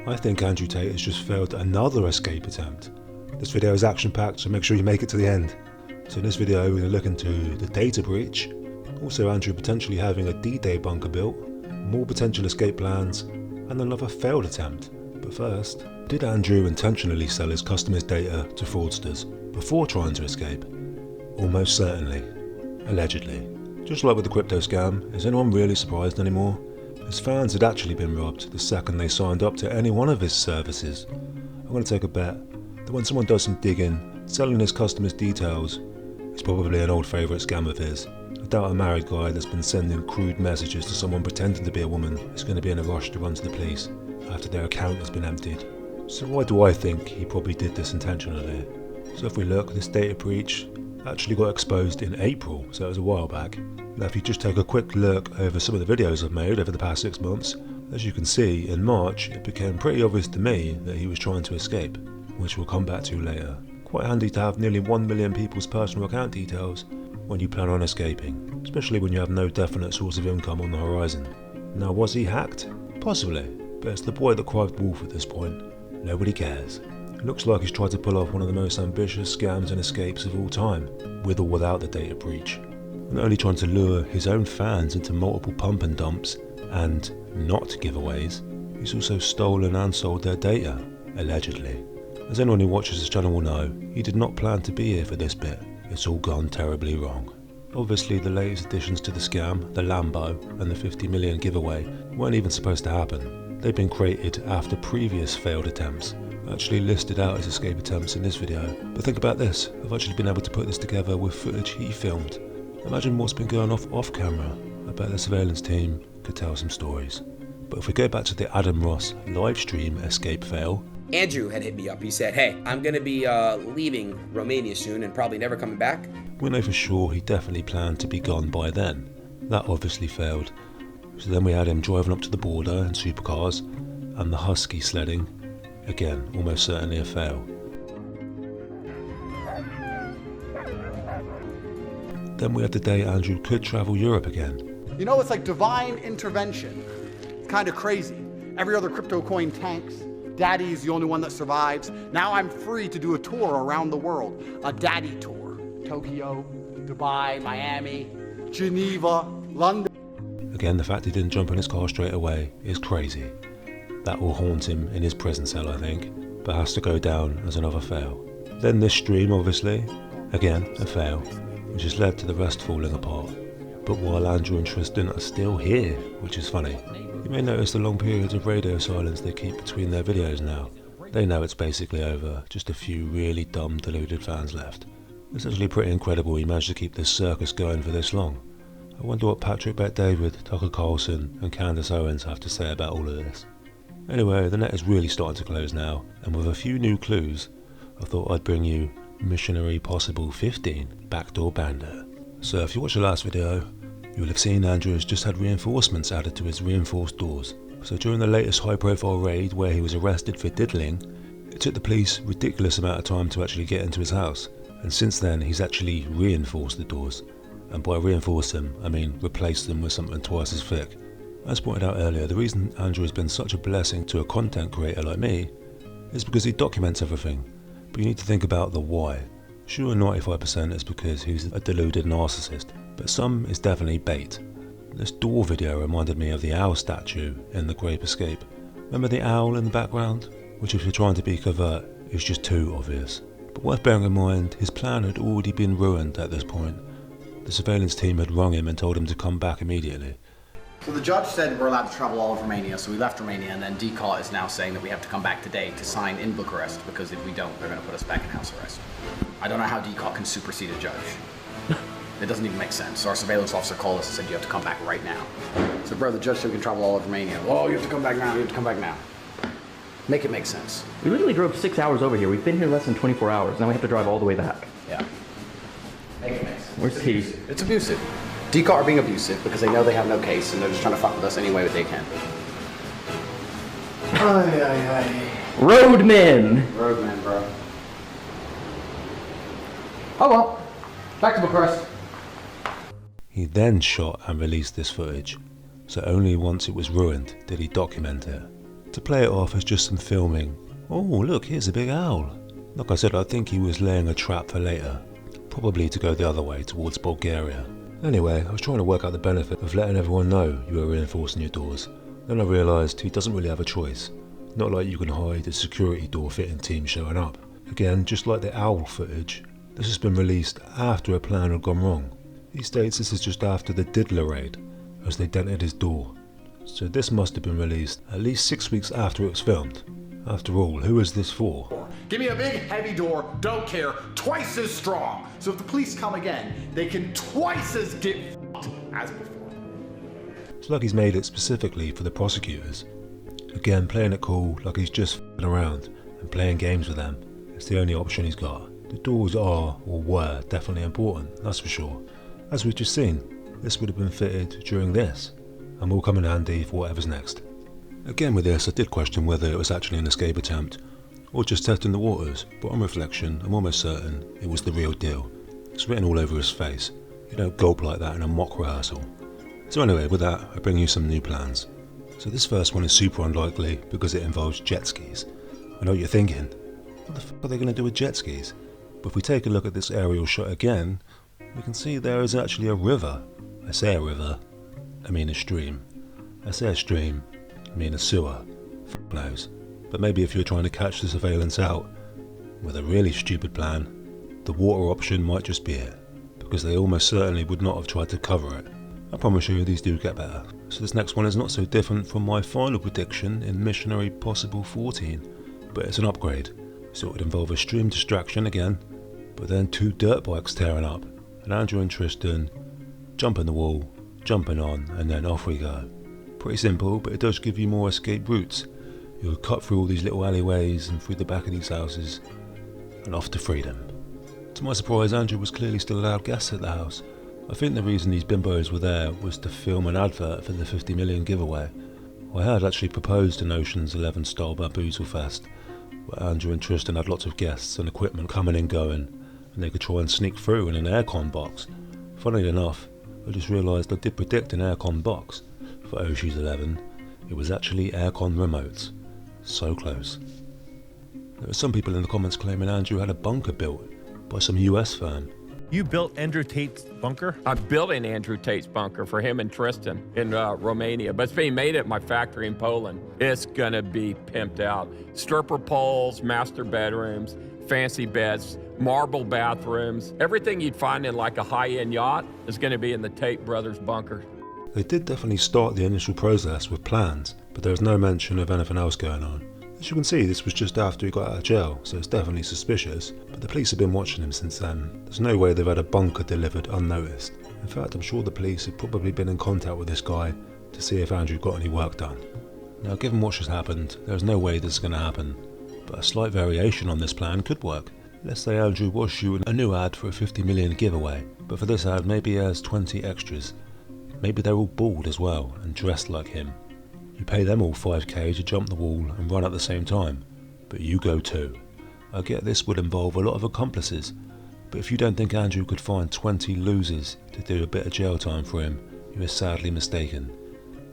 I think Andrew Tate has just failed another escape attempt. This video is action packed, so make sure you make it to the end. So in this video we're going to look into the data breach, also Andrew potentially having a D-Day bunker built, more potential escape plans, and another failed attempt. But first, did Andrew intentionally sell his customers' data to fraudsters before trying to escape? Almost certainly. Allegedly. Just like with the crypto scam, is anyone really surprised anymore? His fans had actually been robbed the second they signed up to any one of his services. I'm going to take a bet that when someone does some digging, selling his customers' details, it's probably an old favourite scam of his. I doubt a married guy that's been sending crude messages to someone pretending to be a woman is going to be in a rush to run to the police after their account has been emptied. So why do I think he probably did this intentionally? So if we look, this data breach actually got exposed in April, so it was a while back. Now if you just take a quick look over some of the videos I've made over the past 6 months, as you can see, in March it became pretty obvious to me that he was trying to escape, which we'll come back to later. Quite handy to have nearly 1 million people's personal account details when you plan on escaping, especially when you have no definite source of income on the horizon. Now was he hacked? Possibly, but it's the boy that cried wolf at this point. Nobody cares. It looks like he's tried to pull off one of the most ambitious scams and escapes of all time, with or without the data breach. Not only trying to lure his own fans into multiple pump and dumps and not giveaways, he's also stolen and sold their data, allegedly. As anyone who watches this channel will know, he did not plan to be here for this bit. It's all gone terribly wrong. Obviously the latest additions to the scam, the Lambo and the 50 million giveaway, weren't even supposed to happen. They've been created after previous failed attempts, actually listed out as escape attempts in this video. But think about this, I've actually been able to put this together with footage he filmed. Imagine what's been going off camera. I bet the surveillance team could tell some stories. But if we go back to the Adam Ross live stream escape fail, Andrew had hit me up. He said, hey, I'm going to be leaving Romania soon and probably never coming back. we know for sure he definitely planned to be gone by then. That obviously failed. So then we had him driving up to the border in supercars and the husky sledding. Again, almost certainly a fail. Then we had the day Andrew could travel Europe again. You know, it's like divine intervention. It's kind of crazy. Every other crypto coin tanks. Daddy's the only one that survives. Now I'm free to do a tour around the world. A daddy tour. Tokyo, Dubai, Miami, Geneva, London. Again, the fact he didn't jump in his car straight away is crazy. That will haunt him in his prison cell, I think, but has to go down as another fail. Then this stream, obviously, again, a fail, which has led to the rest falling apart. But while Andrew and Tristan are still here, which is funny, you may notice the long periods of radio silence they keep between their videos now. They know it's basically over, just a few really dumb, deluded fans left. It's actually pretty incredible he managed to keep this circus going for this long. I wonder what Patrick Bet-David, Tucker Carlson and Candace Owens have to say about all of this. Anyway, the net is really starting to close now, and with a few new clues, I thought I'd bring you Missionary Possible 15 Backdoor Bandit. So if you watched the last video, you will have seen Andrew has just had reinforcements added to his reinforced doors. So during the latest high profile raid where he was arrested for diddling, it took the police a ridiculous amount of time to actually get into his house, and since then he's actually reinforced the doors. And by reinforce them, I mean replace them with something twice as thick. As pointed out earlier, the reason Andrew has been such a blessing to a content creator like me is because he documents everything, but you need to think about the why. Sure, 95% is because he's a deluded narcissist, but some is definitely bait. This door video reminded me of the owl statue in The Great Escape. Remember the owl in the background? Which if you're trying to be covert, is just too obvious. But worth bearing in mind, his plan had already been ruined at this point. The surveillance team had rung him and told him to come back immediately. So the judge said we're allowed to travel all of Romania, so we left Romania, and then DCAT is now saying that we have to come back today to sign in Bucharest, because if we don't, they're going to put us back in house arrest. I don't know how DCAT can supersede a judge. It doesn't even make sense. So our surveillance officer called us and said, you have to come back right now. So bro, the judge said we can travel all of Romania. Oh, you have to come back now, you have to come back now. Make it make sense. We literally drove 6 hours over here. We've been here less than 24 hours. Now we have to drive all the way back. Yeah. Make it make sense. Where's T? It's abusive. DCAT are being abusive because they know they have no case and they're just trying to fuck with us any way that they can. Ay, ay, ay. Roadmen! Roadman, bro. Oh well. Back to Bucharest. He then shot and released this footage, so only once it was ruined did he document it. To play it off as just some filming. Oh look, here's a big owl. Like I said, I think he was laying a trap for later. Probably to go the other way, towards Bulgaria. Anyway, I was trying to work out the benefit of letting everyone know you were reinforcing your doors. Then I realised he doesn't really have a choice. Not like you can hide a security door fitting team showing up. Again, just like the owl footage, this has been released after a plan had gone wrong. He states this is just after the Diddler raid, as they dented his door. So this must have been released at least 6 weeks after it was filmed. After all, who is this for? Give me a big, heavy door, don't care, twice as strong. So if the police come again, they can twice as get f***ed as before. It's like he's made it specifically for the prosecutors. Again, playing it cool, like he's just f***ing around and playing games with them. It's the only option he's got. The doors are, or were, definitely important, that's for sure. As we've just seen, this would have been fitted during this, and will come in handy for whatever's next. Again with this, I did question whether it was actually an escape attempt, or just testing the waters, but on reflection, I'm almost certain it was the real deal. It's written all over his face. You don't gulp like that in a mock rehearsal. So anyway, with that, I bring you some new plans. So this first one is super unlikely because it involves jet skis. I know what you're thinking, what the f*** are they going to do with jet skis? But if we take a look at this aerial shot again, we can see there is actually a river. I say a river, I mean a stream. I say a stream, I mean a sewer. F*** knows. But maybe if you're trying to catch the surveillance out with a really stupid plan, the water option might just be it, because they almost certainly would not have tried to cover it. I promise you these do get better. So this next one is not so different from my final prediction in Missionary Possible 14, but it's an upgrade. So it would involve a stream distraction again, but then 2 dirt bikes tearing up, and Andrew and Tristan jumping the wall, jumping on, and then off we go. Pretty simple, but it does give you more escape routes. You'll cut through all these little alleyways and through the back of these houses, and off to freedom. To my surprise, Andrew was clearly still allowed guests at the house. I think the reason these bimbos were there was to film an advert for the 50 million giveaway. I had actually proposed an Ocean's 11 style Bamboozle Fest, where Andrew and Tristan had lots of guests and equipment coming and going, and they could try and sneak through in an aircon box. Funnily enough, I just realised I did predict an aircon box for Ocean's 11. It was actually aircon remotes. So close. There are some people in the comments claiming Andrew had a bunker built by some US firm. You built Andrew Tate's bunker? I'm building Andrew Tate's bunker for him and Tristan in Romania, but it's being made at my factory in Poland. It's gonna be pimped out. Stripper poles, master bedrooms, fancy beds, marble bathrooms. Everything you'd find in like a high-end yacht is gonna be in the Tate brothers bunker. They did definitely start the initial process with plans, but there was no mention of anything else going on. As you can see, this was just after he got out of jail, so it's definitely suspicious, but the police have been watching him since then. There's no way they've had a bunker delivered unnoticed. In fact, I'm sure the police have probably been in contact with this guy to see if Andrew got any work done. Now, given what just happened, there's no way this is going to happen, but a slight variation on this plan could work. Let's say Andrew was shooting a new ad for a 50 million giveaway, but for this ad maybe he has 20 extras. Maybe they're all bald as well and dressed like him. You pay them all 5k to jump the wall and run at the same time, but you go too. I get this would involve a lot of accomplices, but if you don't think Andrew could find 20 losers to do a bit of jail time for him, you are sadly mistaken.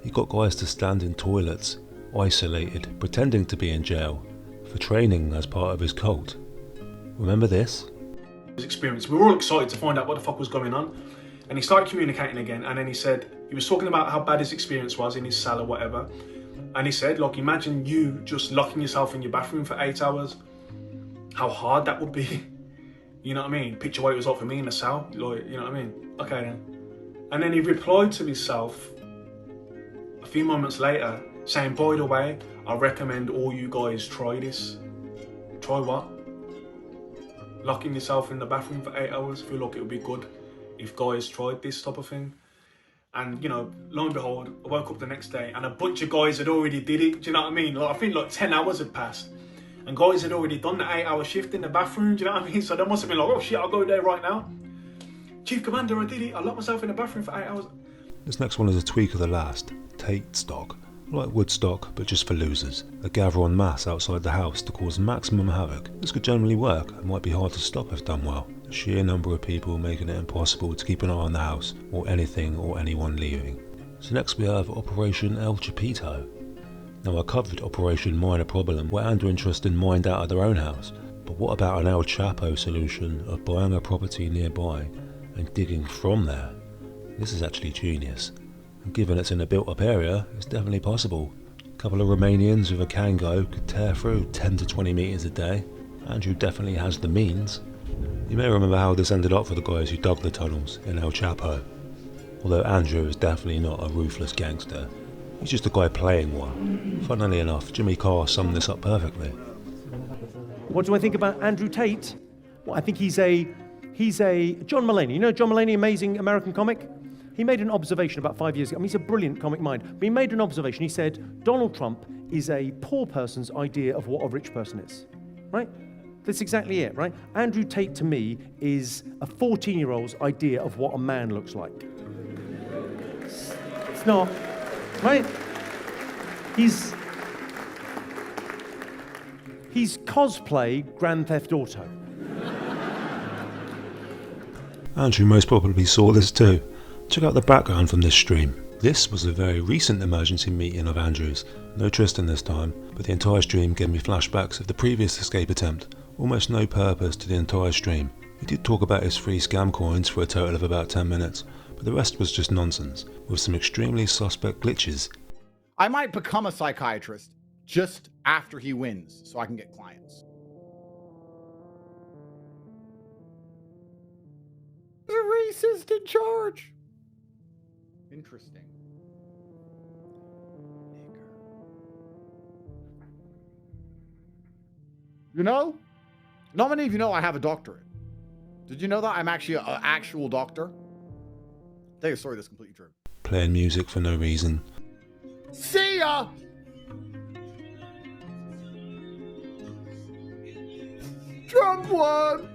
He got guys to stand in toilets, isolated, pretending to be in jail, for training as part of his cult. Remember this? His experience. We were all excited to find out what the fuck was going on, and he started communicating again, and then he said, he was talking about how bad his experience was in his cell or whatever, and he said, look, imagine you just locking yourself in your bathroom for 8 hours, how hard that would be. You know what I mean? Picture what it was like for me in the cell, like, you know what I mean? Okay then. And then he replied to himself a few moments later saying, by the way, I recommend all you guys try this. Try what? Locking yourself in the bathroom for 8 hours. I feel like it would be good if guys tried this type of thing. And, you know, lo and behold, I woke up the next day and a bunch of guys had already did it. Do you know what I mean? Like, I think like 10 hours had passed and guys had already done the 8-hour shift in the bathroom. Do you know what I mean? So they must have been like, oh shit, I'll go there right now. Chief Commander, I did it. I locked myself in the bathroom for 8 hours. This next one is a tweak of the last, Tate stock. Like Woodstock, but just for losers. They gather en masse outside the house to cause maximum havoc. This could generally work and might be hard to stop if done well. The sheer number of people making it impossible to keep an eye on the house, or anything or anyone leaving. So next we have Operation El Chapito. Now, I covered Operation Minor Problem, where Andrew and Tristan mined out of their own house, but what about an El Chapo solution of buying a property nearby and digging from there? This is actually genius, and given it's in a built-up area, it's definitely possible. A couple of Romanians with a Kango could tear through 10 to 20 metres a day. Andrew definitely has the means. You may remember how this ended up for the guys who dug the tunnels in El Chapo. Although Andrew is definitely not a ruthless gangster, he's just a guy playing one. Funnily enough, Jimmy Carr summed this up perfectly. What do I think about Andrew Tate? Well, I think he's a John Mulaney. You know John Mulaney, amazing American comic? He made an observation about 5 years ago. I mean, he's a brilliant comic mind. But he made an observation. He said, Donald Trump is a poor person's idea of what a rich person is. Right? That's exactly it, right? Andrew Tate, to me, is a 14-year-old's idea of what a man looks like. It's not, right? He's cosplay Grand Theft Auto. Andrew most probably saw this too. Check out the background from this stream. This was a very recent emergency meeting of Andrew's. No Tristan this time, but the entire stream gave me flashbacks of the previous escape attempt. Almost no purpose to the entire stream. He did talk about his free scam coins for a total of about 10 minutes, but the rest was just nonsense, with some extremely suspect glitches. I might become a psychiatrist just after he wins so I can get clients. The racist in charge. Interesting. You know, not many of you know I have a doctorate. Did you know that? I'm actually an actual doctor. I'll tell you a story that's completely true. Playing music for no reason. See ya! Trump won!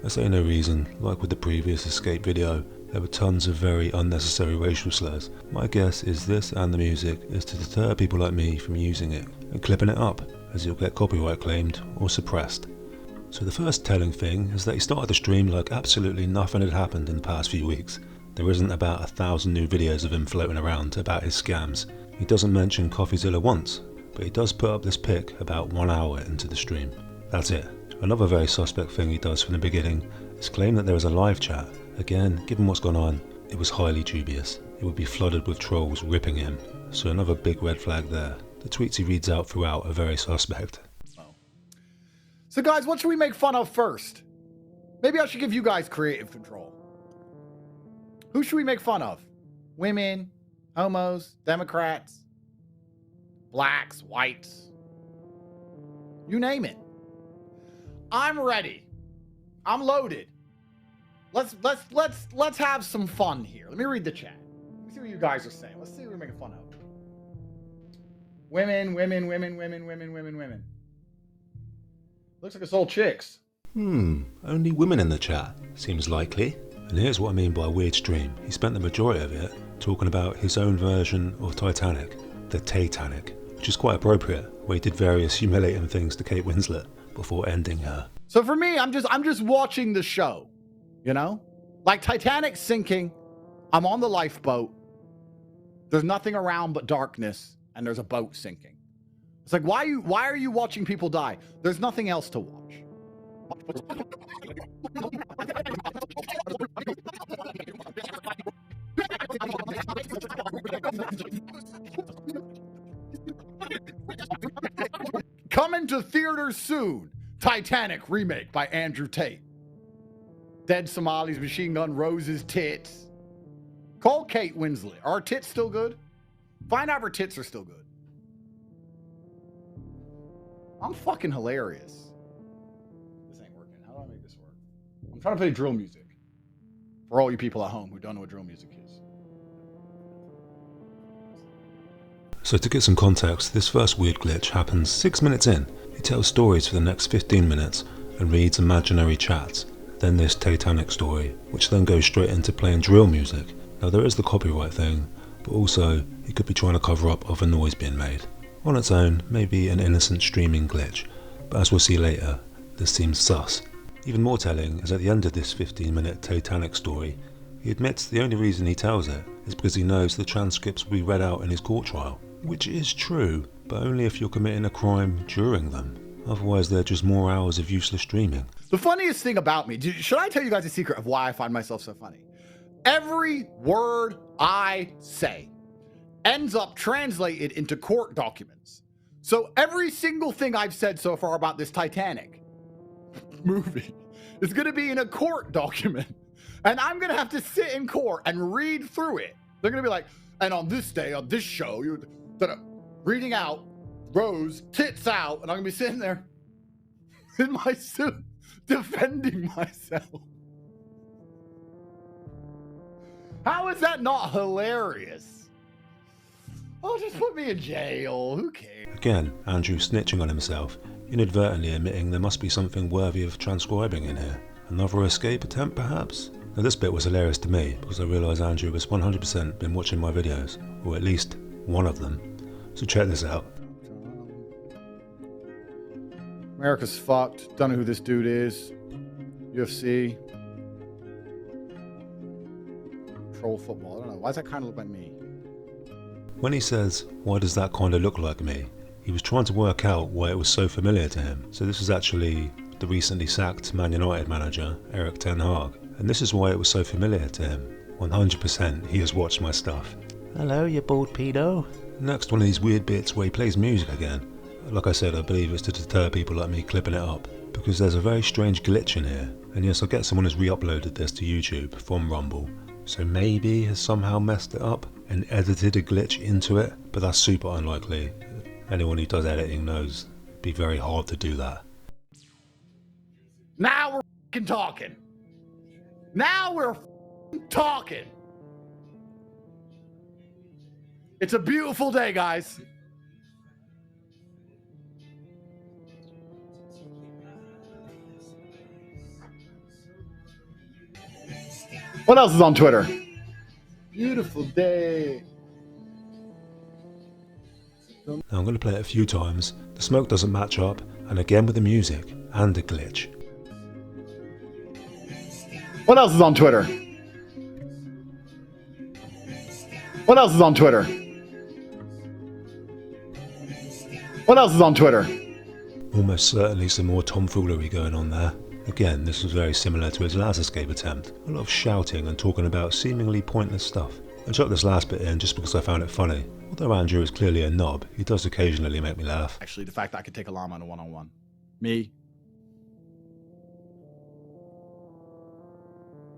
I say no reason, like with the previous escape video, there were tons of very unnecessary racial slurs. My guess is this and the music is to deter people like me from using it and clipping it up, as you'll get copyright claimed or suppressed. So the first telling thing is that he started the stream like absolutely nothing had happened in the past few weeks. There isn't about 1,000 new videos of him floating around about his scams. He doesn't mention COFFEEZILLA once, but he does put up this pic about 1 hour into the stream. That's it. Another very suspect thing he does from the beginning is claim that there is a live chat. Again, given what's gone on, it was highly dubious. It would be flooded with trolls ripping him, so another big red flag there. The tweets he reads out throughout are very suspect. So guys, what should we make fun of first? Maybe I should give you guys creative control. Who should we make fun of? Women, homos, Democrats, blacks, whites. You name it. I'm ready. I'm loaded. Let's have some fun here. Let me read the chat. Let me see what you guys are saying. Let's see what we're making fun of. Women. Looks like it's all chicks. Only women in the chat. Seems likely. And here's what I mean by weird stream. He spent the majority of it talking about his own version of Titanic, the Titanic, which is quite appropriate, where he did various humiliating things to Kate Winslet before ending her. So for me, I'm just watching the show, you know? Like Titanic sinking, I'm on the lifeboat. There's nothing around but darkness, and there's a boat sinking. It's like, why are you watching people die? There's nothing else to watch. Coming to theaters soon. Titanic remake by Andrew Tate. Dead Somalis, Machine Gun Rose's tits. Call Kate Winslet. Are her tits still good? Find out if her tits are still good. I'm fucking hilarious. This ain't working. How do I make this work? I'm trying to play drill music. For all you people at home who don't know what drill music is. So to get some context, this first weird glitch happens 6 minutes in. He tells stories for the next 15 minutes and reads imaginary chats. Then this Titanic story, which then goes straight into playing drill music. Now there is the copyright thing, but also he could be trying to cover up other noise being made. On its own, maybe an innocent streaming glitch, but as we'll see later, this seems sus. Even more telling is at the end of this 15-minute Titanic story, he admits the only reason he tells it is because he knows the transcripts will be read out in his court trial. Which is true, but only if you're committing a crime during them. Otherwise, they're just more hours of useless streaming. The funniest thing about me, should I tell you guys a secret of why I find myself so funny? Every word I say ends up translated into court documents. So every single thing I've said so far about this Titanic movie is going to be in a court document. And I'm going to have to sit in court and read through it. They're going to be like, and on this day, on this show, you're reading out, Rose, tits out, and I'm going to be sitting there in my suit defending myself. How is that not hilarious? Oh, just put me in jail. Who cares? Again, Andrew snitching on himself, inadvertently admitting there must be something worthy of transcribing in here. Another escape attempt, perhaps? Now this bit was hilarious to me, because I realised Andrew has 100% been watching my videos, or at least one of them. So check this out. America's fucked. Don't know who this dude is. UFC. Troll football. I don't know. Why does that kind of look like me? When he says, "Why does that kind of look like me?" he was trying to work out why it was so familiar to him. So this is actually the recently sacked Man United manager, Erik ten Hag. And this is why it was so familiar to him. 100% he has watched my stuff. Hello, you bald pedo. Next, one of these weird bits where he plays music again. Like I said, I believe it's to deter people like me clipping it up, because there's a very strange glitch in here. And yes, I get someone has re-uploaded this to YouTube from Rumble, so maybe has somehow messed it up and edited a glitch into it, but that's super unlikely. Anyone who does editing knows it'd be very hard to do that. Now we're f***ing talking. Now we're f***ing talking. It's a beautiful day, guys. What else is on Twitter? Beautiful day. Now I'm going to play it a few times. The smoke doesn't match up, and again with the music and the glitch. What else is on Twitter? What else is on Twitter? What else is on Twitter? Almost certainly some more tomfoolery going on there. Again, this was very similar to his last escape attempt. A lot of shouting and talking about seemingly pointless stuff. I chucked this last bit in just because I found it funny. Although Andrew is clearly a knob, he does occasionally make me laugh. Actually, the fact that I could take a llama in a one-on-one. Me.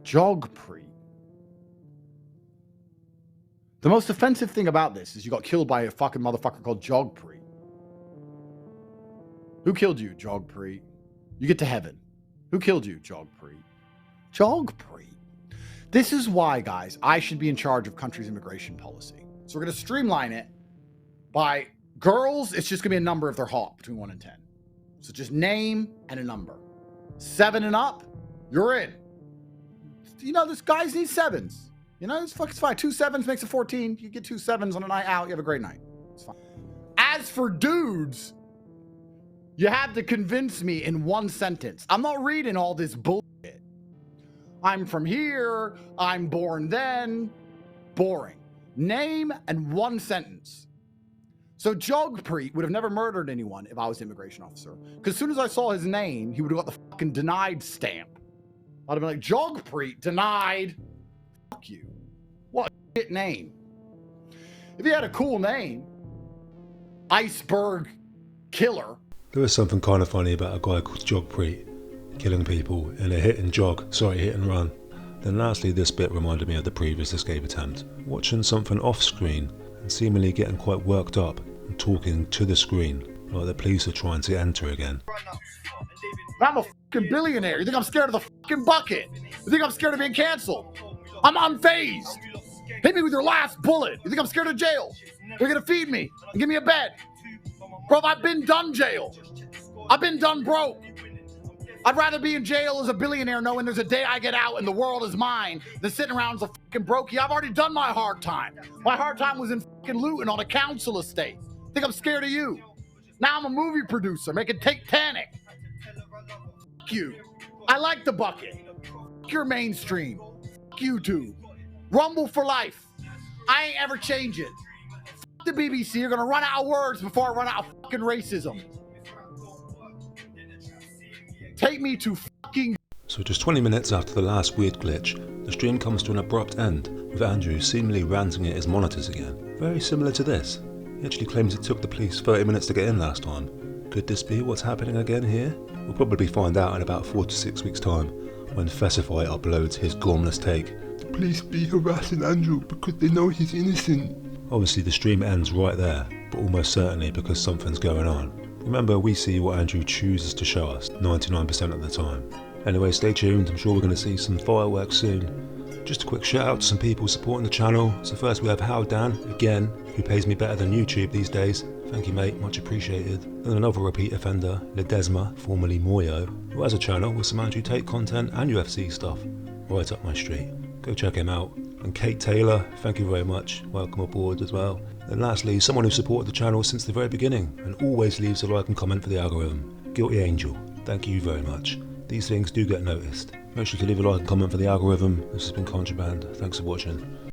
Jogpreet. The most offensive thing about this is you got killed by a fucking motherfucker called Jogpreet. Who killed you, Jogpreet? You get to heaven. Who killed you, Jogpreet? Jogpreet. This is why, guys, I should be in charge of country's immigration policy. So we're going to streamline it by girls. It's just going to be a number if they're hot between 1 and 10. So just name and a number. 7 and up, you're in. You know, this guys need 7s. You know, it's fine. 2 7s makes a 14. You get 2 7s on a night out, you have a great night. It's fine. As for dudes, you have to convince me in 1 sentence. I'm not reading all this bullshit. I'm from here. I'm born then. Boring. Name and 1 sentence. So Jogpreet would have never murdered anyone if I was the immigration officer. Because as soon as I saw his name, he would have got the fucking denied stamp. I'd have been like, Jogpreet, denied. Fuck you. What a shit name. If he had a cool name, Iceberg Killer. There was something kind of funny about a guy called Jogpreet killing people in a hit and run. Then lastly, this bit reminded me of the previous escape attempt. Watching something off screen and seemingly getting quite worked up and talking to the screen like the police are trying to enter again. I'm a fucking billionaire. You think I'm scared of the fucking bucket? You think I'm scared of being canceled? I'm unfazed. Hit me with your last bullet. You think I'm scared of jail? You're gonna feed me and give me a bed. Bro, I've been done jail. I've been done broke. I'd rather be in jail as a billionaire knowing there's a day I get out and the world is mine than sitting around as a fucking brokey. I've already done my hard time. My hard time was in fucking Luton on a council estate. Think I'm scared of you? Now I'm a movie producer making Titanic. Fuck you. I like the bucket. Fuck your mainstream. Fuck YouTube. Rumble for life. I ain't ever changing. Fuck the BBC. You're gonna run out of words before I run out of fucking racism. Take me to fucking. So just 20 minutes after the last weird glitch, the stream comes to an abrupt end, with Andrew seemingly ranting at his monitors again. Very similar to this. He actually claims it took the police 30 minutes to get in last time. Could this be what's happening again here? We'll probably find out in about 4 to 6 weeks' time, when Fessify uploads his gormless take. Police be harassing Andrew because they know he's innocent. Obviously the stream ends right there, but almost certainly because something's going on. Remember, we see what Andrew chooses to show us 99% of the time. Anyway, stay tuned, I'm sure we're going to see some fireworks soon. Just a quick shout out to some people supporting the channel. So first we have How Dan, again, who pays me better than YouTube these days. Thank you mate, much appreciated. Then another repeat offender, Ledesma, formerly Moyo, who has a channel with some Andrew Tate content and UFC stuff. Right up my street. Go check him out. And Kate Taylor, thank you very much. Welcome aboard as well. And lastly, someone who supported the channel since the very beginning and always leaves a like and comment for the algorithm. Guilty Angel, thank you very much. These things do get noticed. Make sure to leave a like and comment for the algorithm. This has been Contraband. Thanks for watching.